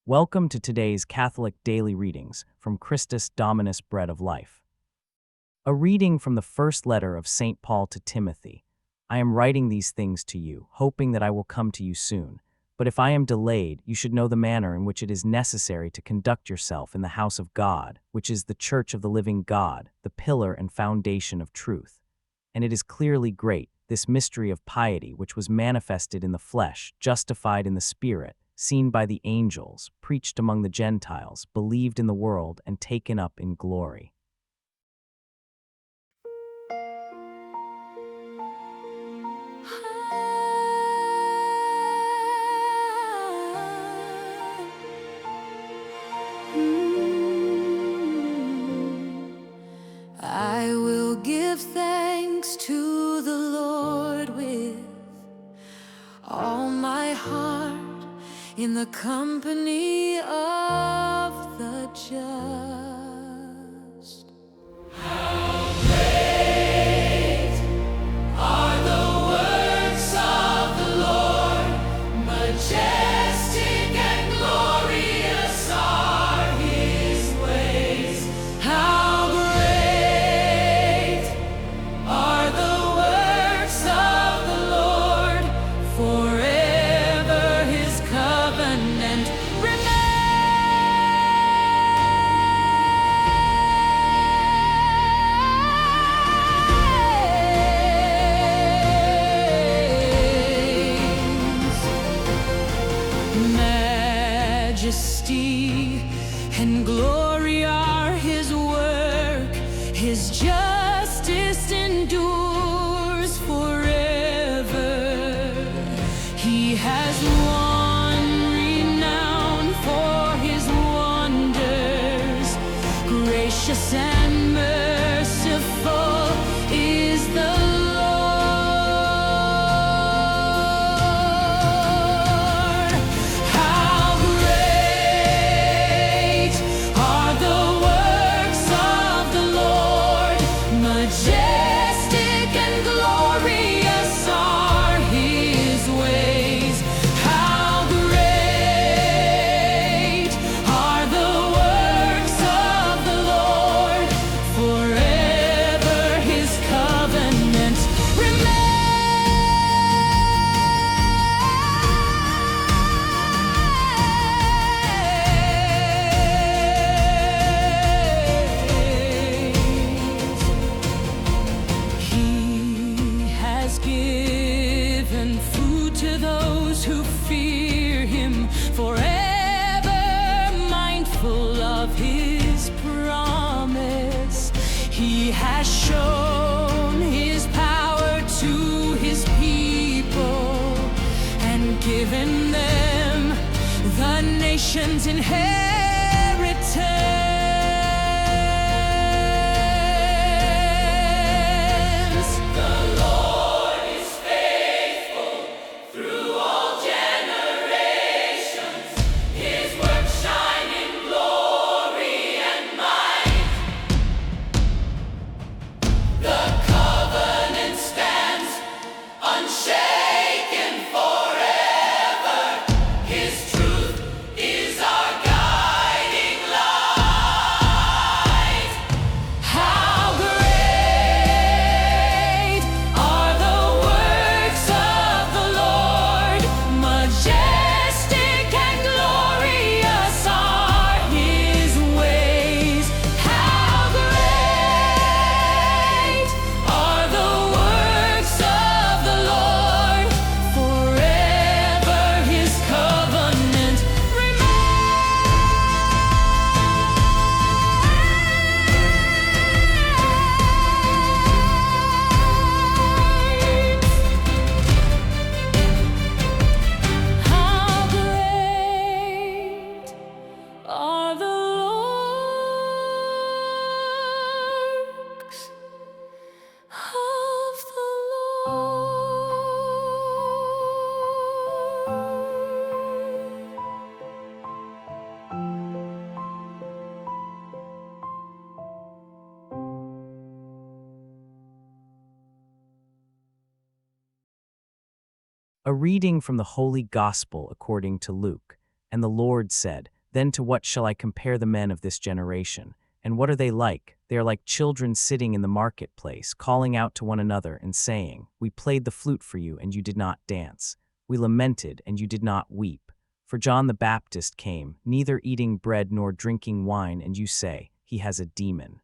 Welcome to today's Catholic Daily Readings from Christus Dominus Bread of Life. A reading from the first letter of St. Paul to Timothy. I am writing these things to you, hoping that I will come to you soon. But if I am delayed, you should know the manner in which it is necessary to conduct yourself in the house of God, which is the church of the living God, the pillar and foundation of truth. And it is clearly great, this mystery of piety which was manifested in the flesh, justified in the Spirit, seen by the angels, preached among the Gentiles, believed in the world, and taken up in glory. I will give thanks to the Lord with all my heart in the company of the just. Great are the works of the Lord, majestic and glorious are his ways. How great are the works of the Lord, forever his covenant remains. Majesty and glory are his work, his justice endures forever. He has won renown for his wonders. Gracious and merciful is the Lord. How great are the works of the Lord, majestic and glorious are his ways. How great are the works of the Lord, forever his covenant remains. He has given food to those who fear him, forever mindful of his promise. He has shown his power to his people and given them the nation's inheritance. The Lord is faithful through all generations. His works shine in glory and might. The covenant stands unshaken forever. His truth is our guiding light. How great are the works of the Lord, majestic and glorious are his ways. How great are the works of the Lord, forever his covenant remains. How great are the works of the A reading from the Holy Gospel according to Luke. And the Lord said, Then to what shall I compare the men of this generation? And what are they like? They are like children sitting in the marketplace, calling out to one another and saying, We played the flute for you, and you did not dance. We lamented, and you did not weep. For John the Baptist came, neither eating bread nor drinking wine, and you say, He has a demon.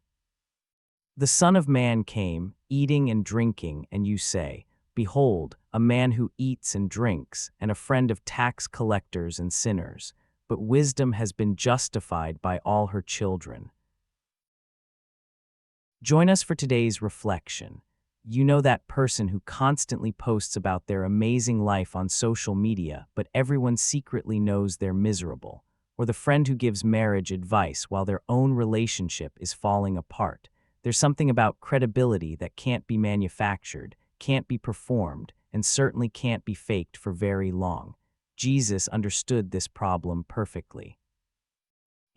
The Son of Man came, eating and drinking, and you say, Behold, a man who eats and drinks, and a friend of tax collectors and sinners. But wisdom has been justified by all her children. Join us for today's reflection. You know that person who constantly posts about their amazing life on social media, but everyone secretly knows they're miserable. Or the friend who gives marriage advice while their own relationship is falling apart. There's something about credibility that can't be manufactured, can't be performed, and certainly can't be faked for very long. Jesus understood this problem perfectly.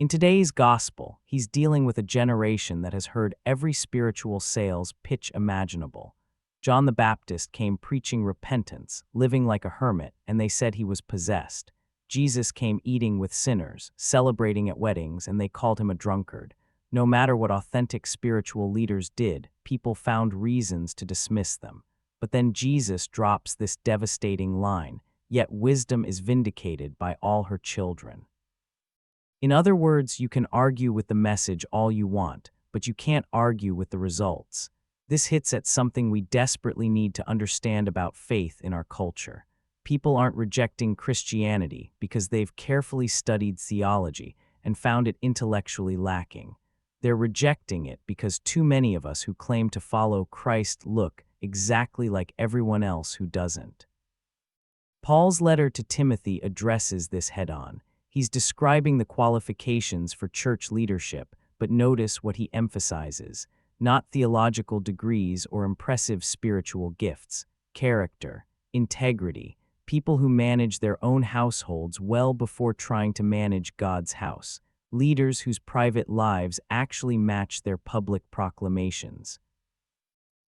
In today's gospel, he's dealing with a generation that has heard every spiritual sales pitch imaginable. John the Baptist came preaching repentance, living like a hermit, and they said he was possessed. Jesus came eating with sinners, celebrating at weddings, and they called him a drunkard. No matter what authentic spiritual leaders did, people found reasons to dismiss them. But then Jesus drops this devastating line, Yet wisdom is vindicated by all her children. In other words, you can argue with the message all you want, but you can't argue with the results. This hits at something we desperately need to understand about faith in our culture. People aren't rejecting Christianity because they've carefully studied theology and found it intellectually lacking. They're rejecting it because too many of us who claim to follow Christ look exactly like everyone else who doesn't. Paul's letter to Timothy addresses this head-on. He's describing the qualifications for church leadership, but notice what he emphasizes: not theological degrees or impressive spiritual gifts, character, integrity, people who manage their own households well before trying to manage God's house, leaders whose private lives actually match their public proclamations.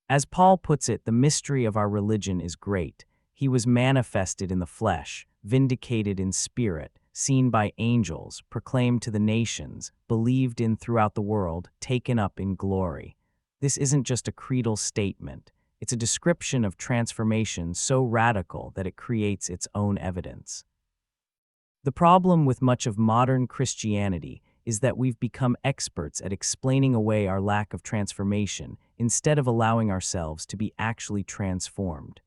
As Paul puts it, the mystery of our religion is great. He was manifested in the flesh, vindicated in spirit, seen by angels, proclaimed to the nations, believed in throughout the world, taken up in glory. This isn't just a creedal statement. It's a description of transformation so radical that it creates its own evidence. The problem with much of modern Christianity is that we've become experts at explaining away our lack of transformation instead of allowing ourselves to be actually transformed.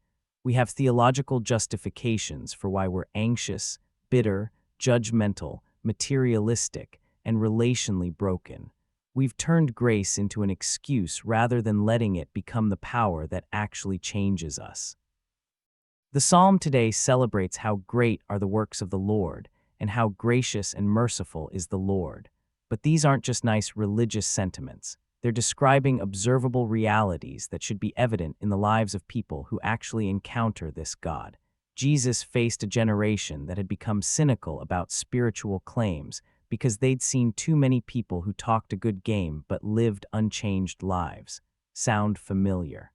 We have theological justifications for why we're anxious, bitter, judgmental, materialistic, and relationally broken. We've turned grace into an excuse rather than letting it become the power that actually changes us. The psalm today celebrates how great are the works of the Lord and how gracious and merciful is the Lord. But these aren't just nice religious sentiments. They're describing observable realities that should be evident in the lives of people who actually encounter this God. Jesus faced a generation that had become cynical about spiritual claims because they'd seen too many people who talked a good game but lived unchanged lives. Sound familiar?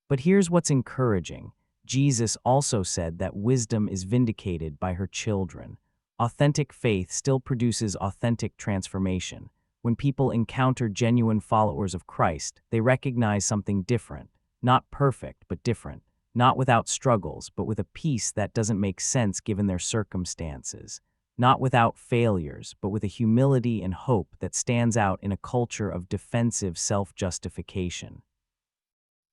But here's what's encouraging. Jesus also said that wisdom is vindicated by her children. Authentic faith still produces authentic transformation. When people encounter genuine followers of Christ, they recognize something different. Not perfect, but different. Not without struggles, but with a peace that doesn't make sense given their circumstances. Not without failures, but with a humility and hope that stands out in a culture of defensive self-justification.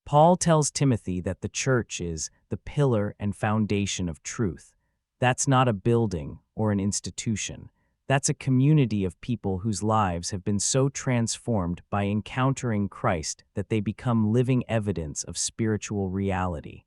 Paul tells Timothy that the church is the pillar and foundation of truth. That's not a building or an institution. That's a community of people whose lives have been so transformed by encountering Christ that they become living evidence of spiritual reality.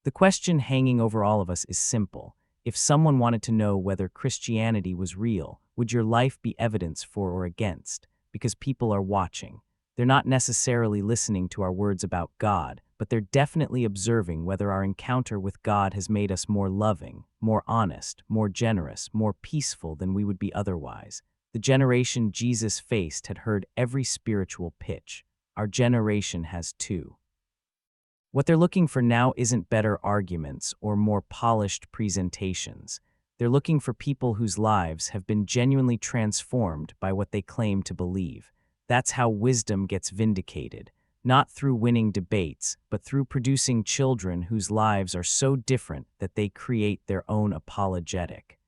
The question hanging over all of us is simple. If someone wanted to know whether Christianity was real, would your life be evidence for or against? Because people are watching. They're not necessarily listening to our words about God, but they're definitely observing whether our encounter with God has made us more loving, more honest, more generous, more peaceful than we would be otherwise. The generation Jesus faced had heard every spiritual pitch. Our generation has too. What they're looking for now isn't better arguments or more polished presentations. They're looking for people whose lives have been genuinely transformed by what they claim to believe. That's how wisdom gets vindicated, not through winning debates, but through producing children whose lives are so different that they create their own apologetic.